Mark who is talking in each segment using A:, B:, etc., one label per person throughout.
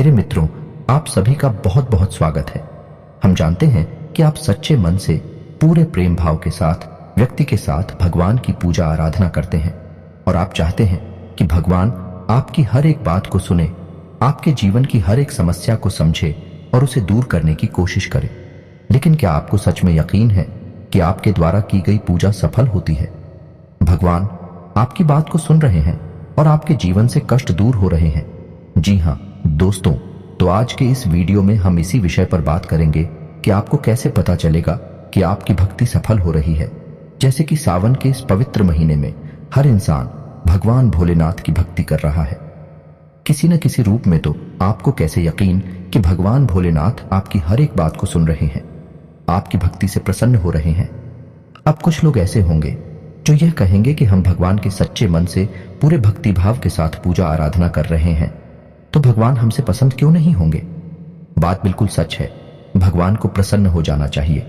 A: मेरे मित्रों, आप सभी का बहुत बहुत स्वागत है। हम जानते हैं कि आप सच्चे मन से पूरे प्रेम भाव के साथ व्यक्ति के साथ भगवान की पूजा आराधना करते हैं और आप चाहते हैं कि भगवान आपकी हर एक बात को सुने, आपके जीवन की हर एक समस्या को समझे और उसे दूर करने की कोशिश करे। लेकिन क्या आपको सच में यकीन है कि आपके द्वारा की गई पूजा सफल होती है? भगवान आपकी बात को सुन रहे हैं और आपके जीवन से कष्ट दूर हो रहे हैं। जी हाँ दोस्तों, तो आज के इस वीडियो में हम इसी विषय पर बात करेंगे कि आपको कैसे पता चलेगा कि आपकी भक्ति सफल हो रही है। जैसे कि सावन के इस पवित्र महीने में हर इंसान भगवान भोलेनाथ की भक्ति कर रहा है किसी न किसी रूप में। तो आपको कैसे यकीन कि भगवान भोलेनाथ आपकी हर एक बात को सुन रहे हैं, आपकी भक्ति से प्रसन्न हो रहे हैं? अब कुछ लोग ऐसे होंगे जो यह कहेंगे कि हम भगवान के सच्चे मन से पूरे भक्ति भाव के साथ पूजा आराधना कर रहे हैं, तो भगवान हमसे पसंद क्यों नहीं होंगे? बात बिल्कुल सच है, भगवान को प्रसन्न हो जाना चाहिए।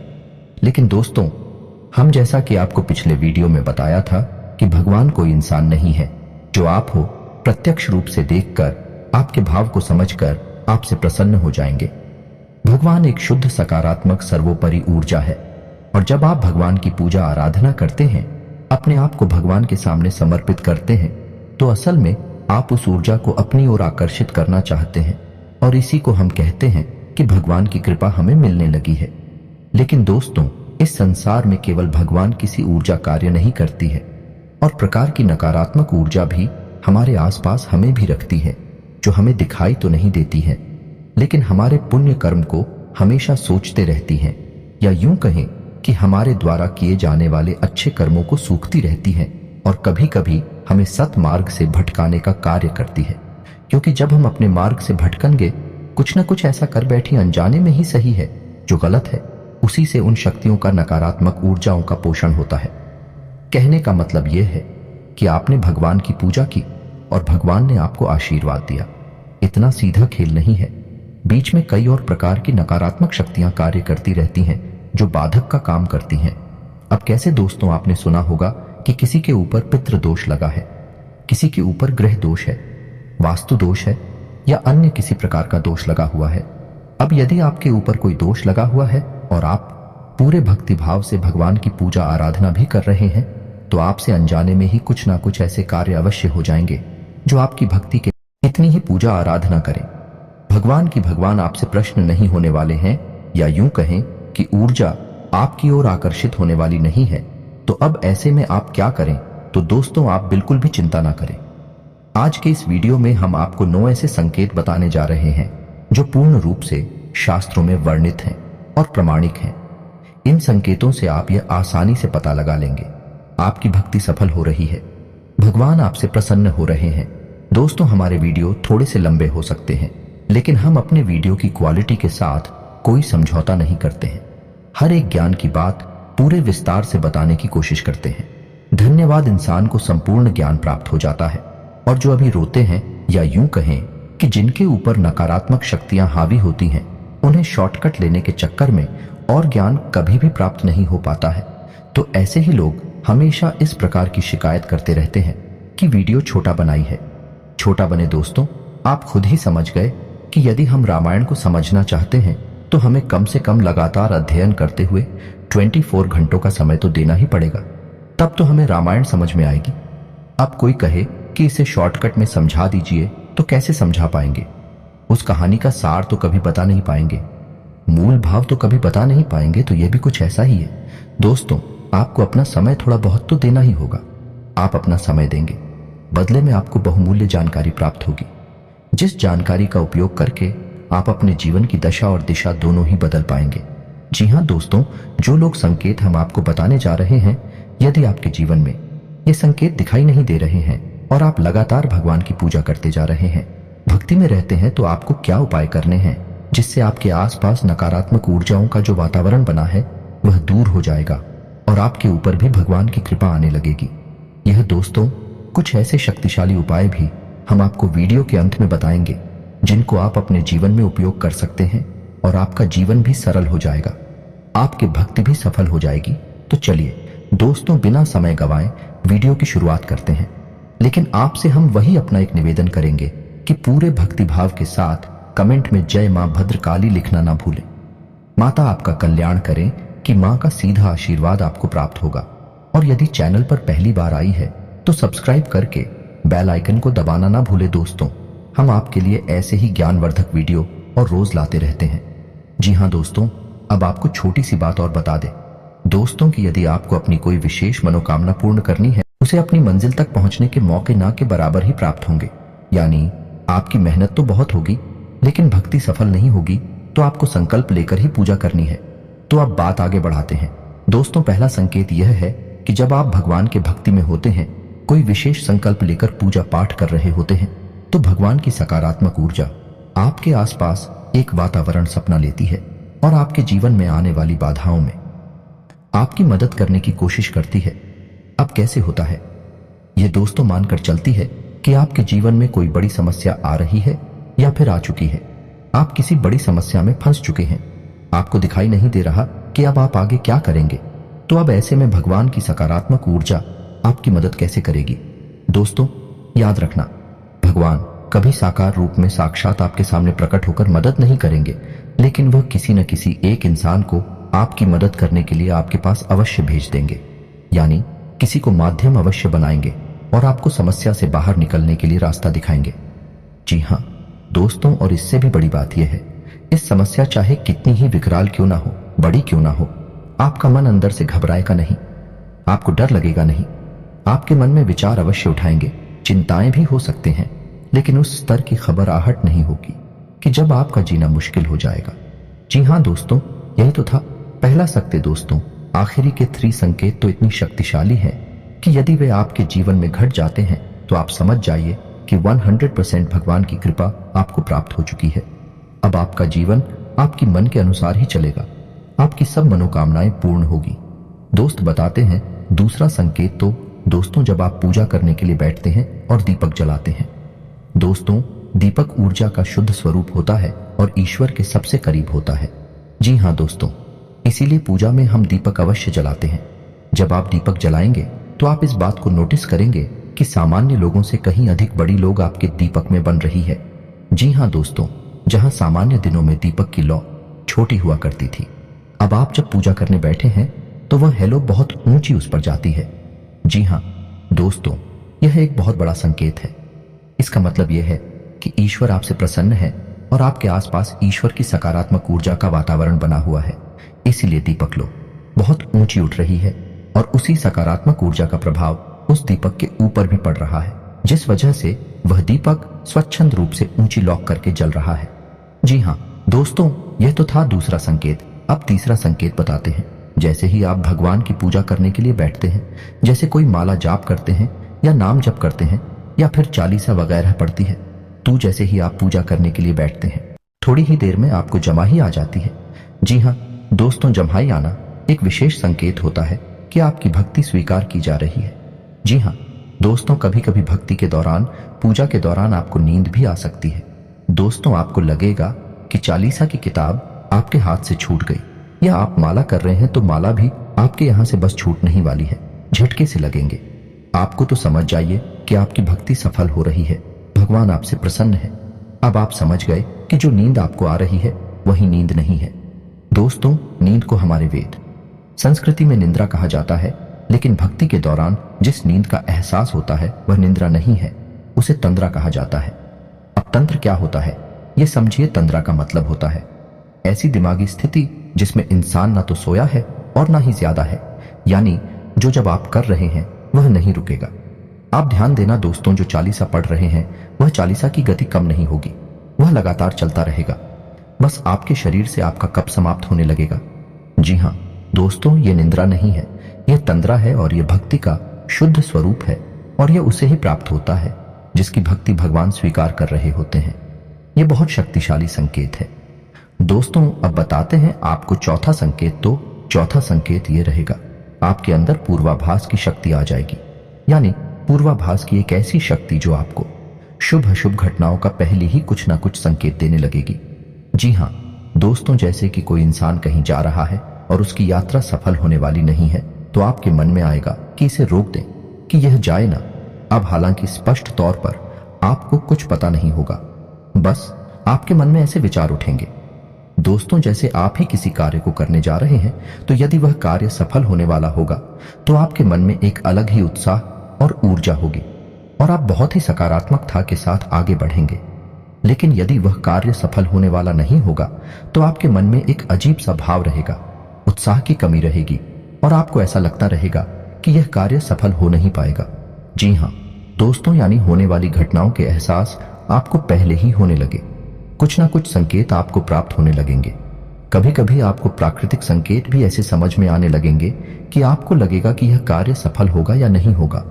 A: लेकिन दोस्तों, हम जैसा कि आपको पिछले वीडियो में बताया था कि भगवान कोई इंसान नहीं है जो आप हो प्रत्यक्ष रूप से देखकर आपके भाव को समझकर आपसे प्रसन्न हो जाएंगे। भगवान एक शुद्ध सकारात्मक सर्वोपरि ऊर्जा है और जब आप भगवान की पूजा आराधना करते हैं, अपने आप को भगवान के सामने समर्पित करते हैं, तो असल में आप उस ऊर्जा को अपनी ओर आकर्षित करना चाहते हैं और इसी को हम कहते हैं कि भगवान की कृपा हमें मिलने लगी है। लेकिन दोस्तों, इस संसार में केवल भगवान किसी ऊर्जा कार्य नहीं करती है और प्रकार की नकारात्मक ऊर्जा भी हमारे आसपास हमें भी रखती है, जो हमें दिखाई तो नहीं देती है लेकिन हमारे पुण्य कर्म को हमेशा सोचते रहती हैं, या यूं कहें कि हमारे द्वारा किए जाने वाले अच्छे कर्मों को सूखती रहती हैं और कभी कभी हमें सत मार्ग से भटकाने का कार्य करती है। क्योंकि जब हम अपने मार्ग से भटकेंगे, कुछ न कुछ ऐसा कर बैठी अनजाने में ही सही है जो गलत है, उसी से उन शक्तियों का नकारात्मक ऊर्जाओं का पोषण होता है। कहने का मतलब यह है कि आपने भगवान की पूजा की और भगवान ने आपको आशीर्वाद दिया। इतना सीधा खेल नहीं है, बीच में कई और प्रकार की नकारात्मक शक्तियां कार्य करती रहती हैं जो बाधक का काम करती हैं। अब कैसे दोस्तों, आपने सुना होगा कि किसी के ऊपर पितृ दोष लगा है, किसी के ऊपर ग्रह दोष है, वास्तु दोष है या अन्य किसी प्रकार का दोष लगा हुआ है। अब यदि आपके ऊपर कोई दोष लगा हुआ है और आप पूरे भक्ति भाव से भगवान की पूजा आराधना भी कर रहे हैं, तो आपसे अनजाने में ही कुछ ना कुछ ऐसे कार्य अवश्य हो जाएंगे जो आपकी भक्ति के इतनी ही पूजा आराधना करें। भगवान आपसे प्रश्न नहीं होने वाले हैं, या यूं कहें कि ऊर्जा आपकी ओर आकर्षित होने वाली नहीं है। तो अब ऐसे में आप क्या करें? तो दोस्तों, आप बिल्कुल भी चिंता ना करें। आज के इस वीडियो में हम आपको 9 ऐसे संकेत बताने जा रहे हैं जो पूर्ण रूप से शास्त्रों में वर्णित हैं और प्रमाणिक हैं। इन संकेतों से आप यह आसानी से पता लगा लेंगे आपकी भक्ति सफल हो रही है, भगवान आपसे प्रसन्न हो रहे हैं। दोस्तों, हमारे वीडियो थोड़े से लंबे हो सकते हैं, लेकिन हम अपने वीडियो की क्वालिटी के साथ कोई समझौता नहीं करते हैं। हर एक ज्ञान की बात पूरे विस्तार से बताने की कोशिश करते हैं। धन्यवाद इंसान को संपूर्ण ज्ञान प्राप्त हो जाता है, और जो अभी रोते हैं, या यूं कहें कि जिनके ऊपर नकारात्मक शक्तियां हावी होती हैं, उन्हें शॉर्टकट लेने के चक्कर में और ज्ञान कभी भी प्राप्त नहीं हो पाता है। तो ऐसे ही लोग हमेशा इस प्रकार की शिकायत करते रहते हैं कि वीडियो छोटा बनाई है। छोटा बने दोस्तों, आप खुद ही समझ गए कि यदि हम रामायण को समझना चाहते हैं तो हमें कम से कम लगातार अध्ययन करते हुए 24 घंटों का समय तो देना ही पड़ेगा, तब तो हमें रामायण समझ में आएगी। अब कोई कहे कि इसे शॉर्टकट में समझा दीजिए, तो कैसे समझा पाएंगे? उस कहानी का सार तो कभी बता नहीं पाएंगे, मूल भाव तो कभी बता नहीं पाएंगे। तो यह भी कुछ ऐसा ही है दोस्तों, आपको अपना समय थोड़ा बहुत तो देना ही होगा। आप अपना समय देंगे, बदले में आपको बहुमूल्य जानकारी प्राप्त होगी, जिस जानकारी का उपयोग करके आप अपने जीवन की दशा और दिशा दोनों ही बदल पाएंगे। जी हाँ दोस्तों, जो लोग संकेत हम आपको बताने जा रहे हैं, यदि आपके जीवन में ये संकेत दिखाई नहीं दे रहे हैं और आप लगातार भगवान की पूजा करते जा रहे हैं, भक्ति में रहते हैं, तो आपको क्या उपाय करने हैं जिससे आपके आसपास नकारात्मक ऊर्जाओं का जो वातावरण बना है वह दूर हो जाएगा और आपके ऊपर भी भगवान की कृपा आने लगेगी। यह दोस्तों, कुछ ऐसे शक्तिशाली उपाय भी हम आपको वीडियो के अंत में बताएंगे जिनको आप अपने जीवन में उपयोग कर सकते हैं और आपका जीवन भी सरल हो जाएगा, आपकी भक्ति भी सफल हो जाएगी। तो चलिए दोस्तों, बिना समय गवाएं वीडियो की शुरुआत करते हैं। लेकिन आपसे हम वही अपना एक निवेदन करेंगे कि पूरे भक्ति भाव के साथ कमेंट में जय मां भद्रकाली लिखना ना भूलें। माता आपका कल्याण करें कि मां का सीधा आशीर्वाद आपको प्राप्त होगा। और यदि चैनल पर पहली बार आई है तो सब्सक्राइब करके बेल आइकन को दबाना ना भूले। दोस्तों, हम आपके लिए ऐसे ही ज्ञानवर्धक वीडियो और रोज लाते रहते हैं। जी हाँ दोस्तों, अब आपको छोटी सी बात और बता दें दोस्तों कि यदि आपको अपनी कोई विशेष मनोकामना पूर्ण करनी है, उसे अपनी मंजिल तक पहुंचने के मौके ना के बराबर ही प्राप्त होंगे। यानी आपकी मेहनत तो बहुत होगी, लेकिन भक्ति सफल नहीं होगी तो आपको संकल्प लेकर ही पूजा करनी है। तो अब बात आगे बढ़ाते हैं। दोस्तों, पहला संकेत यह है कि जब आप भगवान के भक्ति में होते हैं, कोई विशेष संकल्प लेकर पूजा पाठ कर रहे होते हैं, तो भगवान की सकारात्मक ऊर्जा आपके आसपास एक वातावरण सपना लेती है और आपके जीवन में आने वाली बाधाओं में आपकी मदद करने की कोशिश करती है। अब कैसे होता है? यह दोस्तों मानकर चलती है कि आपके जीवन में कोई बड़ी समस्या आ रही है या फिर आ चुकी है। आप किसी बड़ी समस्या में फंस चुके हैं, आपको दिखाई नहीं दे रहा कि अब आप आगे क्या करेंगे। तो अब ऐसे में भगवान की सकारात्मक ऊर्जा आपकी मदद कैसे करेगी? दोस्तों, याद रखना, भगवान कभी साकार रूप में साक्षात आपके सामने प्रकट होकर मदद नहीं करेंगे, लेकिन वह किसी न किसी एक इंसान को आपकी मदद करने के लिए आपके पास अवश्य भेज देंगे। यानी किसी को माध्यम अवश्य बनाएंगे और आपको समस्या से बाहर निकलने के लिए रास्ता दिखाएंगे। जी हाँ दोस्तों, और इससे भी बड़ी बात यह है, इस समस्या चाहे कितनी ही विकराल क्यों ना हो, बड़ी क्यों ना हो, आपका मन अंदर से घबराएगा नहीं, आपको डर लगेगा नहीं। आपके मन में विचार अवश्य उठाएंगे, चिंताएं भी हो सकते हैं, लेकिन उस स्तर की खबराहट नहीं होगी कि जब आपका जीना मुश्किल हो जाएगा। जी हाँ दोस्तों, यही तो था पहला सत्य। दोस्तों, आखिरी के 3 संकेत तो इतनी शक्तिशाली हैं कि यदि वे आपके जीवन में घट जाते हैं तो आप समझ जाइए कि 100% भगवान की कृपा आपको प्राप्त हो चुकी है। अब आपका जीवन आपकी मन के अनुसार ही चलेगा, आपकी सब मनोकामनाएं पूर्ण होगी। दोस्त बताते हैं दूसरा संकेत तो दोस्तों, जब आप पूजा करने के लिए बैठते हैं और दीपक जलाते हैं। दोस्तों, दीपक ऊर्जा का शुद्ध स्वरूप होता है और ईश्वर के सबसे करीब होता है। जी हाँ दोस्तों, इसीलिए पूजा में हम दीपक अवश्य जलाते हैं। जब आप दीपक जलाएंगे तो आप इस बात को नोटिस करेंगे कि सामान्य लोगों से कहीं अधिक बड़ी लोग आपके दीपक में बन रही है। जी हाँ दोस्तों, जहां सामान्य दिनों में दीपक की लौ छोटी हुआ करती थी, अब आप जब पूजा करने बैठे हैं तो वह हेलो बहुत ऊंची उस पर जाती है। जी हाँ दोस्तों, यह एक बहुत बड़ा संकेत है। इसका मतलब यह है कि ईश्वर आपसे प्रसन्न है और आपके आसपास ईश्वर की सकारात्मक ऊर्जा का वातावरण बना हुआ है। इसीलिए दीपक लो बहुत ऊंची उठ रही है और उसी सकारात्मक ऊर्जा का प्रभाव उस दीपक के ऊपर भी पड़ रहा है, जिस वजह से वह दीपक स्वच्छंद रूप से ऊंची लौ करके जल रहा है। जी हाँ दोस्तों, यह तो था दूसरा संकेत। अब तीसरा संकेत बताते हैं। जैसे ही आप भगवान की पूजा करने के लिए बैठते हैं, जैसे कोई माला जाप करते हैं या नाम जप करते हैं या फिर चालीसा वगैरह पड़ती है, तो जैसे ही आप पूजा करने के लिए बैठते हैं, थोड़ी ही देर में आपको जमाही आ जाती है। जी हाँ दोस्तों, जमाही आना एक विशेष संकेत होता है कि आपकी भक्ति स्वीकार की जा रही है। जी हाँ दोस्तों, कभी कभी भक्ति के दौरान, पूजा के दौरान आपको नींद भी आ सकती है। दोस्तों, आपको लगेगा कि चालीसा की किताब आपके हाथ से छूट गई, या आप माला कर रहे हैं तो माला भी आपके यहां से बस छूटने ही वाली है, झटके से लगेंगे। आपको तो समझ जाइए कि आपकी भक्ति सफल हो रही है, भगवान आपसे प्रसन्न है। अब आप समझ गए कि जो नींद आपको आ रही है वही नींद नहीं है। दोस्तों, नींद को हमारे वेद संस्कृति में निद्रा कहा जाता है, लेकिन भक्ति के दौरान जिस नींद का एहसास होता है वह निद्रा नहीं है, उसे तंद्रा कहा जाता है। अब तंत्र क्या होता है ये समझिए। तंद्रा का मतलब होता है ऐसी दिमागी स्थिति जिसमें इंसान ना तो सोया है और ना ही ज्यादा है, यानी जो जब आप कर रहे हैं वह नहीं रुकेगा। आप ध्यान देना दोस्तों, जो चालीसा पढ़ रहे हैं वह चालीसा की गति कम नहीं होगी, वह लगातार चलता रहेगा। बस आपके शरीर से आपका कब समाप्त होने लगेगा। जी हाँ दोस्तों, ये निंद्रा नहीं है, यह तंद्रा है और यह भक्ति का शुद्ध स्वरूप है, और यह उसे ही प्राप्त होता है जिसकी भक्ति भगवान स्वीकार कर रहे होते हैं। यह बहुत शक्तिशाली संकेत है। दोस्तों, अब बताते हैं आपको चौथा संकेत। तो चौथा संकेत यह रहेगा, आपके अंदर पूर्वाभास की शक्ति आ जाएगी। यानी पूर्वाभास की एक ऐसी शक्ति जो आपको शुभ अशुभ घटनाओं का पहले ही कुछ ना कुछ संकेत देने लगेगी। जी हाँ दोस्तों, जैसे कि कोई इंसान कहीं जा रहा है और उसकी यात्रा सफल होने वाली नहीं है, तो आपके मन में आएगा कि इसे रोक दें, कि यह जाए ना। अब हालांकि स्पष्ट तौर पर आपको कुछ पता नहीं होगा, बस आपके मन में ऐसे विचार उठेंगे। दोस्तों, जैसे आप ही किसी कार्य को करने जा रहे हैं, तो यदि वह कार्य सफल होने वाला होगा तो आपके मन में एक अलग ही उत्साह और ऊर्जा होगी और आप बहुत ही सकारात्मकता के साथ आगे बढ़ेंगे। लेकिन यदि वह कार्य सफल होने वाला नहीं होगा तो आपके मन में एक अजीब सा भाव रहेगा, उत्साह की कमी रहेगी और आपको ऐसा लगता रहेगा कि यह कार्य सफल हो नहीं पाएगा। जी हाँ दोस्तों, यानी होने वाली घटनाओं के एहसास आपको पहले ही होने लगे। कुछ ना कुछ संकेत आपको प्राप्त होने लगेंगे। कभी कभी आपको प्राकृतिक संकेत भी ऐसे समझ में आने लगेंगे कि आपको लगेगा कि यह कार्य सफल होगा या नहीं होगा।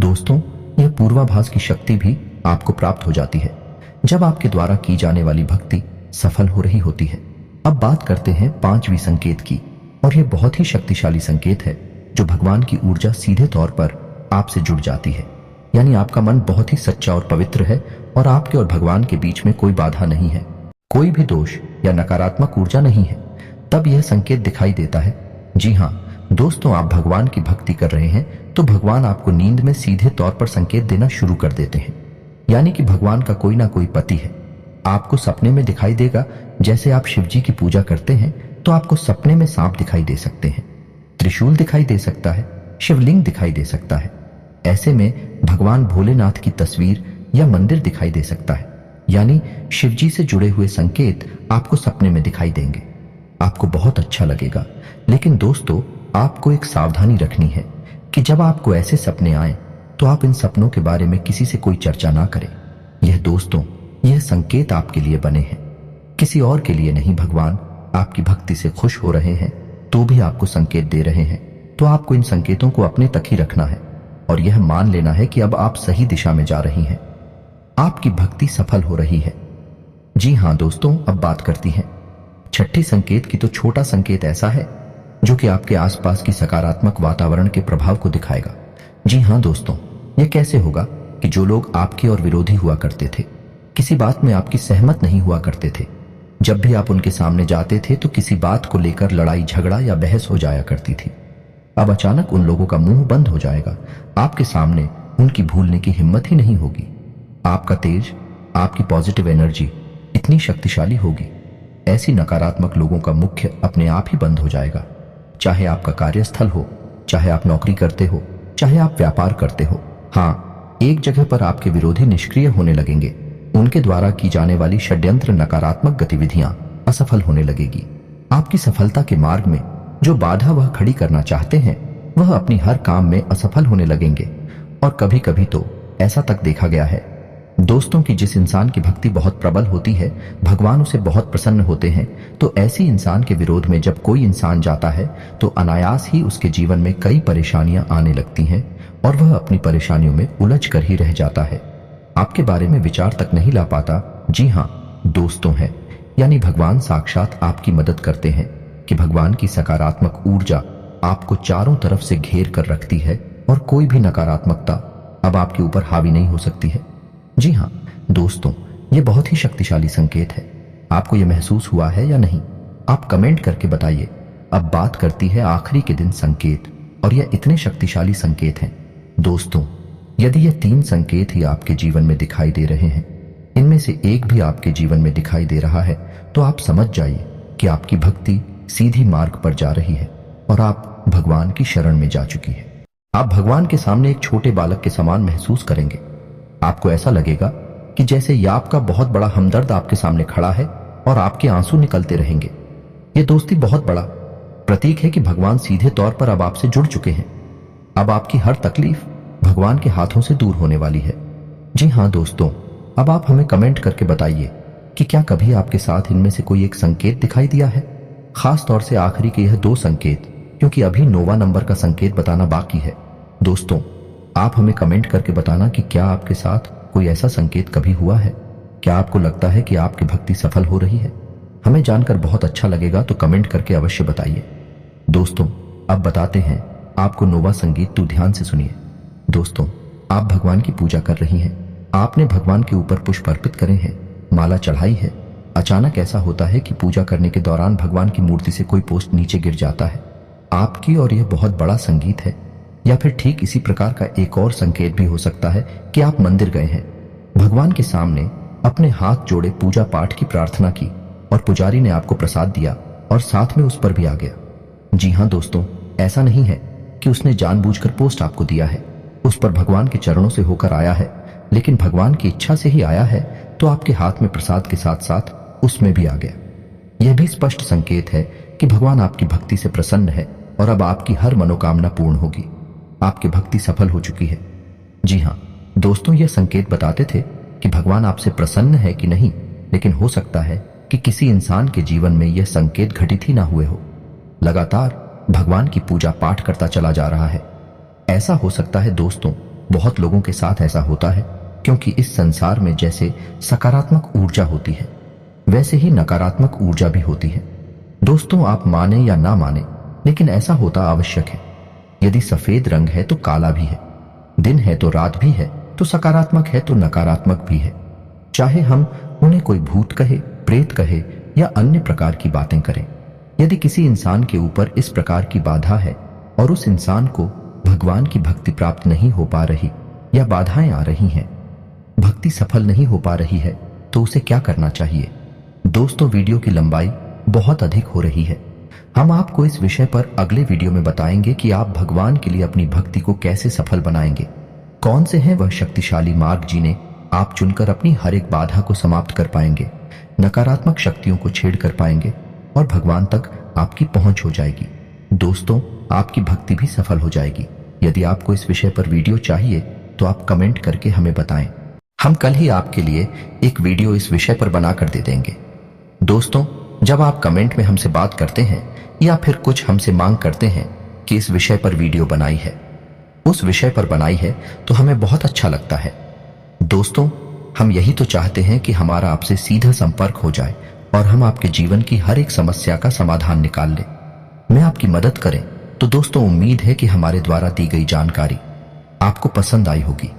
A: दोस्तों, यह पूर्वाभास की शक्ति भी आपको प्राप्त हो जाती है जब आपके द्वारा की जाने वाली भक्ति सफल हो रही होती है। अब बात करते हैं पांचवी संकेत की, और यह बहुत ही शक्तिशाली संकेत है जो भगवान की ऊर्जा सीधे तौर पर आपसे जुड़ जाती है। यानी आपका मन बहुत ही सच्चा और पवित्र है और आपके और भगवान के बीच में कोई बाधा नहीं है, कोई भी दोष या नकारात्मक ऊर्जा नहीं है। तब यह संकेत दिखाई देता है। जी हाँ दोस्तों, आप भगवान की भक्ति कर रहे हैं तो भगवान आपको नींद में सीधे तौर पर संकेत देना शुरू कर देते हैं। यानी कि भगवान का कोई ना कोई पति है, आपको सपने में दिखाई देगा। जैसे आप शिव जी की पूजा करते हैं तो आपको सपने में सांप दिखाई दे सकते हैं, त्रिशूल दिखाई दे सकता है, शिवलिंग दिखाई दे सकता है। ऐसे में भगवान भोलेनाथ की तस्वीर या मंदिर दिखाई दे सकता है। यानी शिव जी से जुड़े हुए संकेत आपको सपने में दिखाई देंगे। आपको बहुत अच्छा लगेगा। लेकिन दोस्तों, आपको एक सावधानी रखनी है कि जब आपको ऐसे सपने आए तो आप इन सपनों के बारे में किसी से कोई चर्चा ना करें। यह संकेत आपके लिए बने हैं, किसी और के लिए नहीं। भगवान आपकी भक्ति से खुश हो रहे हैं तो भी आपको संकेत दे रहे हैं, तो आपको इन संकेतों को अपने तक ही रखना है और यह मान लेना है कि अब आप सही दिशा में जा रही हैं, आपकी भक्ति सफल हो रही है। जी हाँ दोस्तों, अब बात करती हैं छठी संकेत की। तो छोटा संकेत ऐसा है जो कि आपके आसपास की सकारात्मक वातावरण के प्रभाव को दिखाएगा। जी हाँ दोस्तों, यह कैसे होगा कि जो लोग आपके और विरोधी हुआ करते थे, किसी बात में आपकी सहमत नहीं हुआ करते थे, जब भी आप उनके सामने जाते थे तो किसी बात को लेकर लड़ाई झगड़ा या बहस हो जाया करती थी, अब अचानक उन लोगों का मुंह बंद हो जाएगा। आपके सामने उनकी भूलने की हिम्मत ही नहीं होगी। आपका तेज, आपकी पॉजिटिव एनर्जी इतनी शक्तिशाली होगी, ऐसी नकारात्मक लोगों का मुख्य अपने आप ही बंद हो जाएगा। चाहे आपका कार्यस्थल हो, चाहे आप नौकरी करते हो, चाहे आप व्यापार करते हो। हाँ, एक जगह पर आपके विरोधी निष्क्रिय होने लगेंगे। उनके द्वारा की जाने वाली षड्यंत्र नकारात्मक गतिविधियां असफल होने लगेगी। आपकी सफलता के मार्ग में जो बाधा वह खड़ी करना चाहते हैं, वह अपनी हर काम में असफल होने लगेंगे। और कभी कभी तो ऐसा तक देखा गया है दोस्तों कि जिस इंसान की भक्ति बहुत प्रबल होती है, भगवान उसे बहुत प्रसन्न होते हैं, तो ऐसी इंसान के विरोध में जब कोई इंसान जाता है तो अनायास ही उसके जीवन में कई परेशानियां आने लगती हैं और वह अपनी परेशानियों में उलझ कर ही रह जाता है, आपके बारे में विचार तक नहीं ला पाता। जी हाँ दोस्तों, है यानी भगवान साक्षात आपकी मदद करते हैं कि भगवान की सकारात्मक ऊर्जा आपको चारों तरफ से घेर कर रखती है और कोई भी नकारात्मकता अब आपके ऊपर हावी नहीं हो सकती है। जी हाँ दोस्तों, ये बहुत ही शक्तिशाली संकेत है। आपको ये महसूस हुआ है या नहीं? आप कमेंट करके बताइए। अब बात करती है आखिरी के दिन संकेत, और यह इतने शक्तिशाली संकेत हैं दोस्तों। यदि ये 3 संकेत ही आपके जीवन में दिखाई दे रहे हैं, इनमें से एक भी आपके जीवन में दिखाई दे रहा है, तो आप समझ जाइए कि आपकी भक्ति सीधी मार्ग पर जा रही है और आप भगवान की शरण में जा चुकी है। आप भगवान के सामने एक छोटे बालक के समान महसूस करेंगे। आपको ऐसा लगेगा कि जैसे याप का बहुत बड़ा हमदर्द आपके सामने खड़ा है और आपके आंसू निकलते रहेंगे। ये दोस्ती बहुत बड़ा प्रतीक है कि भगवान सीधे तौर पर अब आपसे जुड़ चुके हैं। अब आपकी हर तकलीफ भगवान के हाथों से दूर होने वाली है। जी हाँ दोस्तों, अब आप हमें कमेंट करके बताइए कि क्या कभी आपके साथ इनमें से कोई एक संकेत दिखाई दिया है, खास तौर से आखिरी के यह 2 संकेत, क्योंकि अभी 9वां नंबर का संकेत बताना बाकी है। दोस्तों, आप हमें कमेंट करके बताना कि क्या आपके साथ कोई ऐसा संकेत कभी हुआ है। क्या आपको लगता है कि आपकी भक्ति सफल हो रही है? हमें जानकर बहुत अच्छा लगेगा, तो कमेंट करके अवश्य बताइए। दोस्तों, अब बताते हैं आपको 9वां संगीत, तो ध्यान से सुनिए। दोस्तों, आप भगवान की पूजा कर रही हैं, आपने भगवान के ऊपर पुष्प अर्पित करे हैं, माला चढ़ाई है। अचानक ऐसा होता है कि पूजा करने के दौरान भगवान की मूर्ति से कोई पोस्ट नीचे गिर जाता है आपकी, और यह बहुत बड़ा संगीत है। या फिर ठीक इसी प्रकार का एक और संकेत भी हो सकता है कि आप मंदिर गए हैं, भगवान के सामने अपने हाथ जोड़े पूजा पाठ की प्रार्थना की और पुजारी ने आपको प्रसाद दिया और साथ में उस पर भी आ गया। जी हाँ दोस्तों, ऐसा नहीं है कि उसने जानबूझकर पोस्ट आपको दिया है। उस पर भगवान के चरणों से होकर आया है, लेकिन भगवान की इच्छा से ही आया है, तो आपके हाथ में प्रसाद के साथ साथ उसमें भी आ गया। यह भी स्पष्ट संकेत है कि भगवान आपकी भक्ति से प्रसन्न है और अब आपकी हर मनोकामना पूर्ण होगी। आपकी भक्ति सफल हो चुकी है। जी हाँ दोस्तों, यह संकेत बताते थे कि भगवान आपसे प्रसन्न है कि नहीं, लेकिन हो सकता है कि किसी इंसान के जीवन में यह संकेत घटित ही ना हुए हो। लगातार भगवान की पूजा पाठ करता चला जा रहा है। ऐसा हो सकता है दोस्तों, बहुत लोगों के साथ ऐसा होता है, क्योंकि इस संसार में जैसे सकारात्मक ऊर्जा होती है, वैसे ही नकारात्मक ऊर्जा भी होती है। दोस्तों, आप माने या ना माने, लेकिन ऐसा होता आवश्यक है। यदि सफेद रंग है तो काला भी है, दिन है तो रात भी है, तो सकारात्मक है तो नकारात्मक भी है। चाहे हम उन्हें कोई भूत कहे, प्रेत कहे या अन्य प्रकार की बातें करें, यदि किसी इंसान के ऊपर इस प्रकार की बाधा है और उस इंसान को भगवान की भक्ति प्राप्त नहीं हो पा रही या बाधाएं आ रही हैं, भक्ति सफल नहीं हो पा रही है, तो उसे क्या करना चाहिए? दोस्तों, वीडियो की लंबाई बहुत अधिक हो रही है। हम आपको इस विषय पर अगले वीडियो में बताएंगे कि आप भगवान के लिए अपनी भक्ति को कैसे सफल बनाएंगे। कौन से हैं वह शक्तिशाली मार्ग जिन्हें आप चुनकर अपनी हर एक बाधा को समाप्त कर पाएंगे, नकारात्मक शक्तियों को छेड़ कर पाएंगे और भगवान तक आपकी पहुंच हो जाएगी। दोस्तों, आपकी भक्ति भी सफल हो जाएगी। यदि आपको इस विषय पर वीडियो चाहिए तो आप कमेंट करके हमें बताएं। हम कल ही आपके लिए एक वीडियो इस विषय पर बनाकर दे देंगे। दोस्तों, जब आप कमेंट में हमसे बात करते हैं या फिर कुछ हमसे मांग करते हैं कि इस विषय पर वीडियो बनाई है, उस विषय पर बनाई है, तो हमें बहुत अच्छा लगता है। दोस्तों, हम यही तो चाहते हैं कि हमारा आपसे सीधा संपर्क हो जाए और हम आपके जीवन की हर एक समस्या का समाधान निकाल लें। मैं आपकी मदद करें। तो दोस्तों, उम्मीद है कि हमारे द्वारा दी गई जानकारी आपको पसंद आई होगी।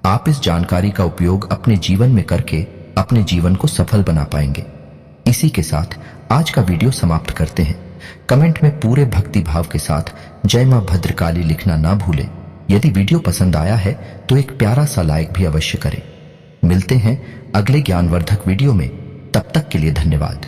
A: आप इस जानकारी का उपयोग अपने जीवन में करके अपने जीवन को सफल बना पाएंगे। इसी के साथ आज का वीडियो समाप्त करते हैं। कमेंट में पूरे भक्ति भाव के साथ जय मां भद्रकाली लिखना ना भूलें। यदि वीडियो पसंद आया है तो एक प्यारा सा लाइक भी अवश्य करें। मिलते हैं अगले ज्ञानवर्धक वीडियो में। तब तक के लिए धन्यवाद।